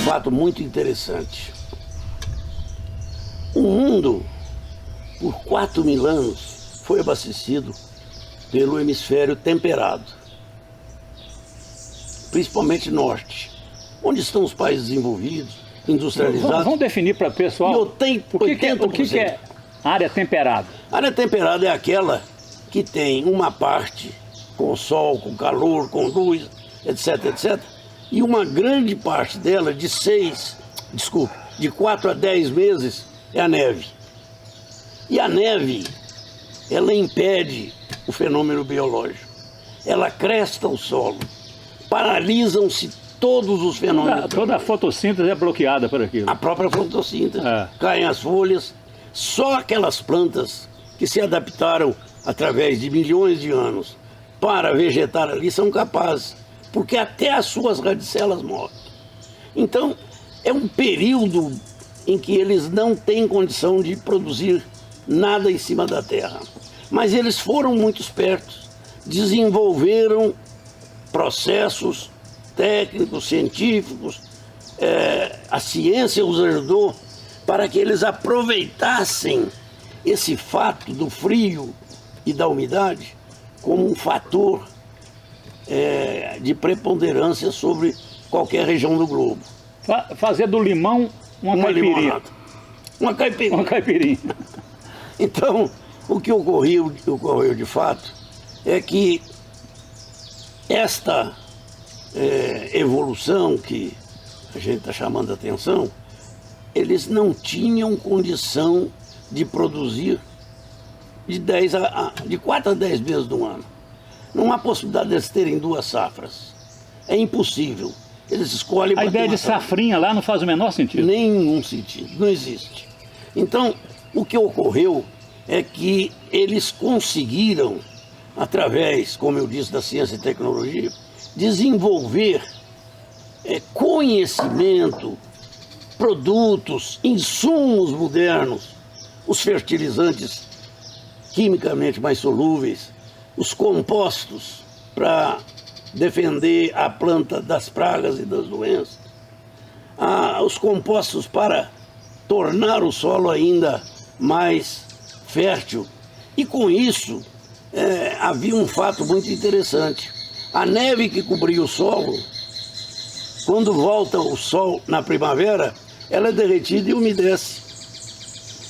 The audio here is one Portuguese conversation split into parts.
fato muito interessante. O mundo, por 4.000 anos, foi abastecido pelo hemisfério temperado, principalmente norte, onde estão os países desenvolvidos, industrializados. Vamos definir para o pessoal o que é área temperada. A área temperada é aquela que tem uma parte com sol, com calor, com luz, etc, etc, e uma grande parte dela, de 4 a 10 meses, é a neve. E a neve, ela impede o fenômeno biológico. Ela cresta o solo. Paralisam-se todos os fenômenos. Toda a fotossíntese é bloqueada por aquilo. A própria fotossíntese. Caem as folhas. Só aquelas plantas que se adaptaram através de milhões de anos para vegetar ali são capazes, porque até as suas radicelas morrem. Então, é um período em que eles não têm condição de produzir nada em cima da terra. Mas eles foram muito espertos, desenvolveram processos técnicos, científicos, a ciência os ajudou para que eles aproveitassem esse fato do frio e da umidade como um fator de preponderância sobre qualquer região do globo. Fazer do limão uma caipirinha. Uma caipirinha. Uma caipirinha. Então, o que ocorreu de fato é que esta evolução que a gente está chamando a atenção, eles não tinham condição de produzir de 4 a 10 meses do ano. Não há possibilidade deles terem 2 safras. É impossível. Eles escolhem... A ideia de safrinha lá não faz o menor sentido. Nenhum sentido, não existe. Então, o que ocorreu é que eles conseguiram, através, como eu disse, da ciência e tecnologia, desenvolver conhecimento, produtos, insumos modernos, os fertilizantes quimicamente mais solúveis, os compostos para defender a planta das pragas e das doenças, os compostos para tornar o solo ainda mais fértil. E com isso, havia um fato muito interessante. A neve que cobria o solo, quando volta o sol na primavera, ela é derretida e umedece.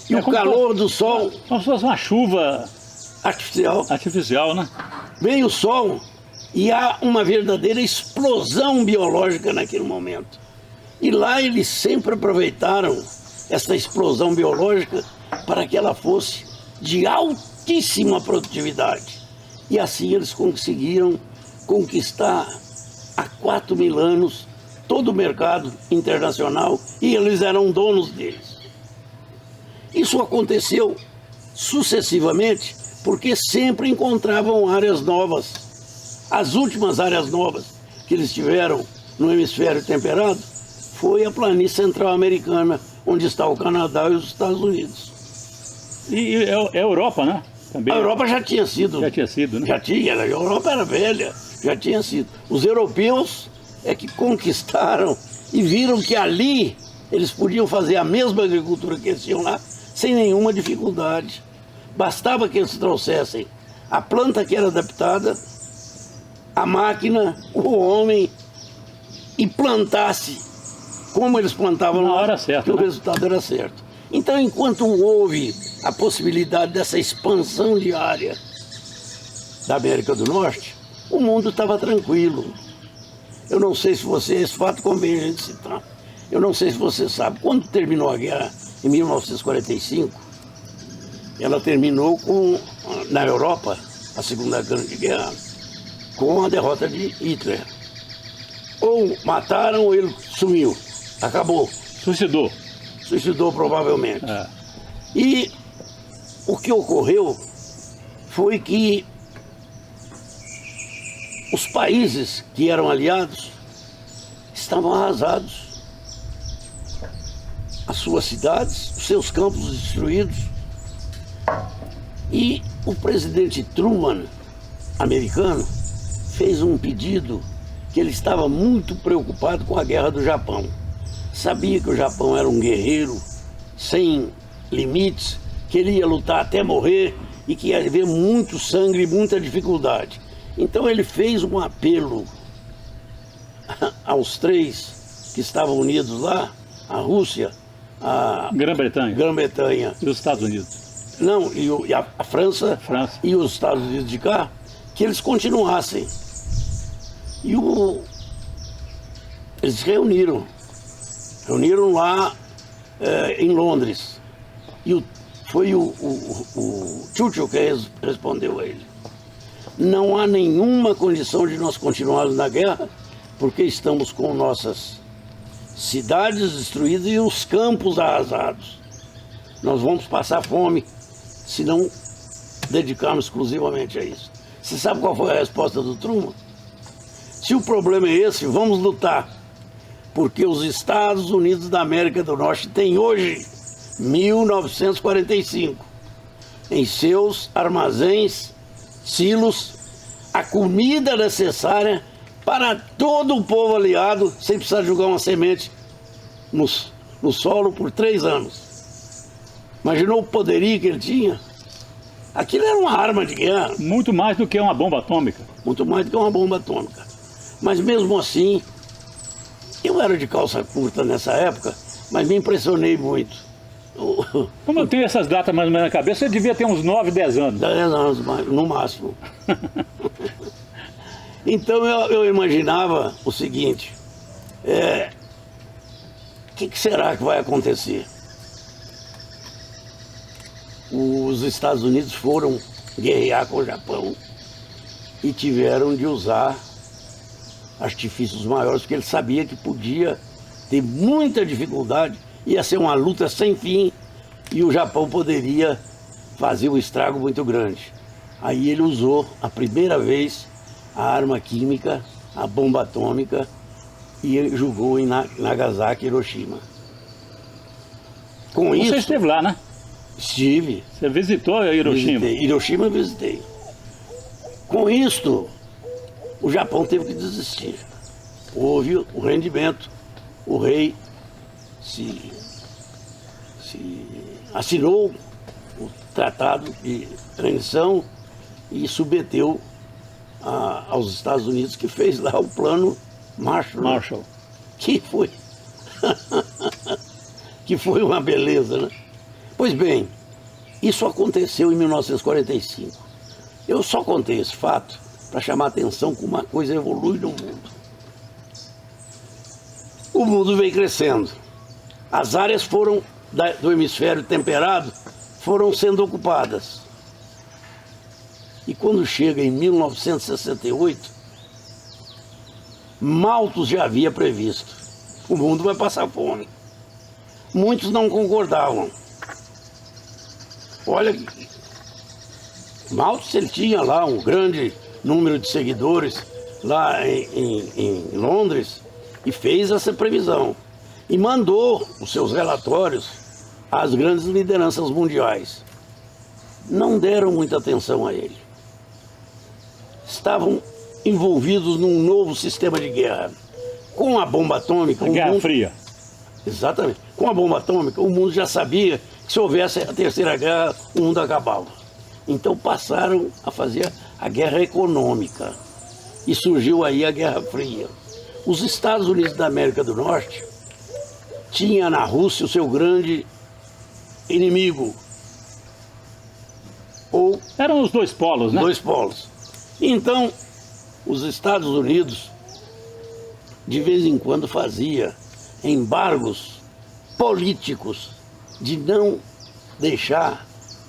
E o calor do sol... Como se fosse uma chuva artificial, né? Vem o sol e há uma verdadeira explosão biológica naquele momento. E lá eles sempre aproveitaram essa explosão biológica para que ela fosse de altíssima produtividade. E assim eles conseguiram conquistar há 4.000 anos todo o mercado internacional e eles eram donos deles. Isso aconteceu sucessivamente porque sempre encontravam áreas novas. As últimas áreas novas que eles tiveram no hemisfério temperado foi a planície central americana, onde está o Canadá e os Estados Unidos. E a Europa, né? Também. A Europa já tinha sido. Já tinha sido, né? Já tinha, a Europa era velha, já tinha sido. Os europeus é que conquistaram e viram que ali eles podiam fazer a mesma agricultura que eles tinham lá, sem nenhuma dificuldade. Bastava que eles trouxessem a planta que era adaptada, a máquina, o homem, e plantasse como eles plantavam na lá, hora certa, que o resultado era certo. Então, enquanto houve a possibilidade dessa expansão diária da América do Norte, o mundo estava tranquilo. Eu não sei se você, esse fato convém a gente citar, eu não sei se você sabe, quando terminou a guerra, em 1945, ela terminou na Europa, a Segunda Grande Guerra, com a derrota de Hitler. Ou mataram ou ele sumiu, acabou. Suicidou provavelmente. E o que ocorreu foi que os países que eram aliados estavam arrasados. As suas cidades, os seus campos destruídos. E o presidente Truman, americano, fez um pedido que ele estava muito preocupado com a guerra do Japão. sabia que o Japão era um guerreiro sem limites, que ele ia lutar até morrer e que ia haver muito sangue e muita dificuldade. Então ele fez um apelo aos três que estavam unidos lá, a Rússia, a Grã-Bretanha e os Estados Unidos. Não, e a França e os Estados Unidos de cá, que eles continuassem. E eles reuniram lá em Londres. E foi o Churchill que respondeu a ele. Não há nenhuma condição de nós continuarmos na guerra, porque estamos com nossas cidades destruídas e os campos arrasados. Nós vamos passar fome se não dedicarmos exclusivamente a isso. Você sabe qual foi a resposta do Truman? Se o problema é esse, vamos lutar. Porque os Estados Unidos da América do Norte têm hoje, 1945, em seus armazéns, silos, a comida necessária para todo o povo aliado, sem precisar jogar uma semente no solo por 3 anos. Imaginou o poderio que ele tinha? Aquilo era uma arma de guerra. Muito mais do que uma bomba atômica. Muito mais do que uma bomba atômica. Mas mesmo assim, eu era de calça curta nessa época, mas me impressionei muito. Como eu tenho essas datas mais ou menos na cabeça, eu devia ter uns 9, 10 anos. 10 anos, no máximo. Então eu imaginava o seguinte, o que será que vai acontecer? Os Estados Unidos foram guerrear com o Japão e tiveram de usar artifícios maiores, porque ele sabia que podia ter muita dificuldade, ia ser uma luta sem fim e o Japão poderia fazer um estrago muito grande. Aí ele usou a primeira vez a arma química, a bomba atômica, e ele jogou em Nagasaki e Hiroshima. Com isso, você esteve lá, né? Estive. Você visitou Hiroshima? Visitei. Hiroshima eu visitei. Com isto, o Japão teve que desistir. Houve o rendimento. O rei se assinou o tratado de rendição e submeteu aos Estados Unidos, que fez lá o plano Marshall. Que foi que foi uma beleza, né? Pois bem, isso aconteceu em 1945. Eu só contei esse fato para chamar a atenção como uma coisa evolui no mundo. O mundo veio crescendo. As áreas do hemisfério temperado foram sendo ocupadas. E quando chega em 1968, Malthus já havia previsto: o mundo vai passar fome. Muitos não concordavam. Olha, Malthus, ele tinha lá um grande número de seguidores lá em Londres e fez essa previsão. E mandou os seus relatórios às grandes lideranças mundiais. Não deram muita atenção a ele. Estavam envolvidos num novo sistema de guerra. Com a bomba atômica... A Guerra Fria. Exatamente. Com a bomba atômica, o mundo já sabia que se houvesse a terceira guerra, o mundo acabava. Então passaram a fazer a guerra econômica. E surgiu aí a Guerra Fria. Os Estados Unidos da América do Norte tinha na Rússia o seu grande inimigo. Eram os dois polos, né? 2 polos. Então, os Estados Unidos, de vez em quando, fazia embargos políticos de não deixar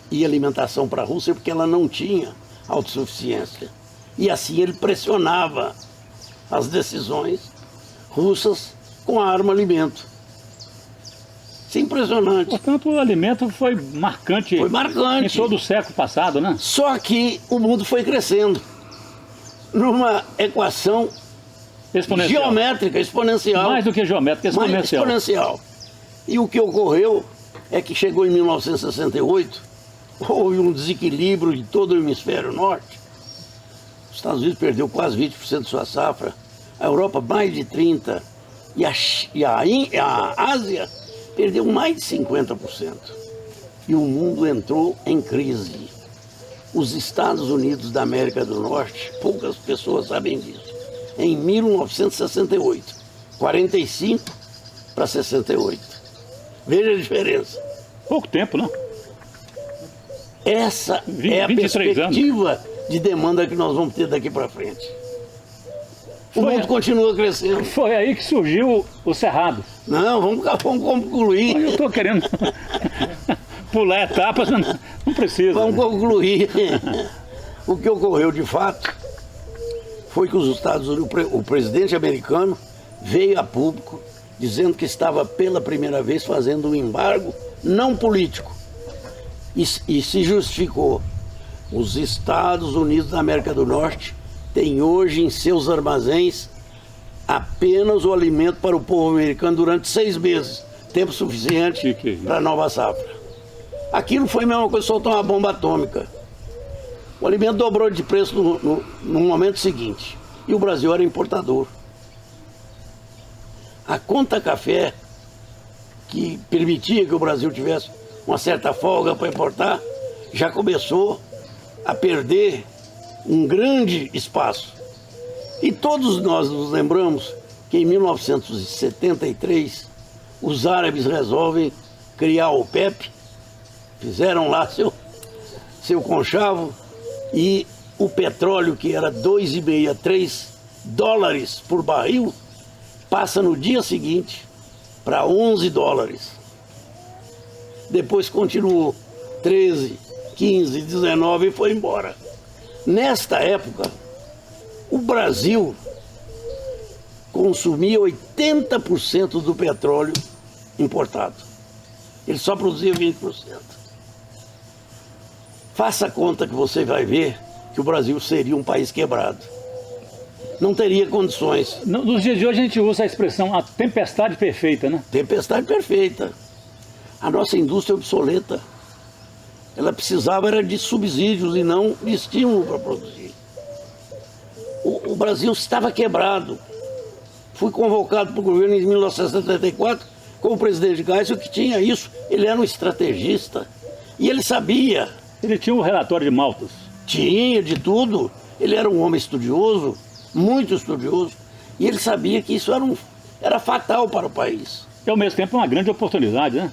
ir alimentação para a Rússia, porque ela não tinha autossuficiência. E assim ele pressionava as decisões russas com a arma alimento. Isso é impressionante. Portanto, o alimento foi marcante. Foi marcante. Em todo o século passado, né? Só que o mundo foi crescendo numa equação geométrica, exponencial. Mais do que geométrica, exponencial. Mais exponencial. E o que ocorreu é que chegou em 1968, houve um desequilíbrio de todo o hemisfério norte. Os Estados Unidos perdeu quase 20% de sua safra, a Europa mais de 30%, E a Ásia perdeu mais de 50%. E o mundo entrou em crise. Os Estados Unidos da América do Norte, poucas pessoas sabem disso, em 1968, 45 para 68. Veja a diferença. Pouco tempo, né? Essa é a perspectiva de demanda que nós vamos ter daqui para frente. O mundo continua crescendo. Foi aí que surgiu o Cerrado. Não, vamos concluir. Eu estou querendo pular etapas, não precisa. Vamos concluir. O que ocorreu de fato foi que os Estados Unidos, o presidente americano veio a público dizendo que estava pela primeira vez fazendo um embargo não político. E se justificou. Os Estados Unidos da América do Norte têm hoje em seus armazéns apenas o alimento para o povo americano durante 6 meses. Tempo suficiente para a nova safra. Aquilo foi a mesma coisa, soltar uma bomba atômica. O alimento dobrou de preço no momento seguinte. E o Brasil era importador. A conta café, que permitia que o Brasil tivesse uma certa folga para importar, já começou a perder um grande espaço. E todos nós nos lembramos que em 1973 os árabes resolvem criar o OPEP, fizeram lá seu conchavo, e o petróleo, que era 2,5 a 3 dólares por barril, passa no dia seguinte para 11 dólares. Depois continuou 13, 15, 19 e foi embora. Nesta época, o Brasil consumia 80% do petróleo importado. Ele só produzia 20%. Faça a conta que você vai ver que o Brasil seria um país quebrado. Não teria condições. Nos dias de hoje a gente usa a expressão a tempestade perfeita, né? Tempestade perfeita. A nossa indústria é obsoleta. Ela precisava era de subsídios e não de estímulo para produzir. O Brasil estava quebrado. Fui convocado para o governo em 1974 com o presidente Geisel, que tinha isso. Ele era um estrategista e ele sabia. Ele tinha um relatório de Malthus. Tinha de tudo. Ele era um homem estudioso, muito estudioso, e ele sabia que isso era fatal para o país. E ao mesmo tempo uma grande oportunidade, né?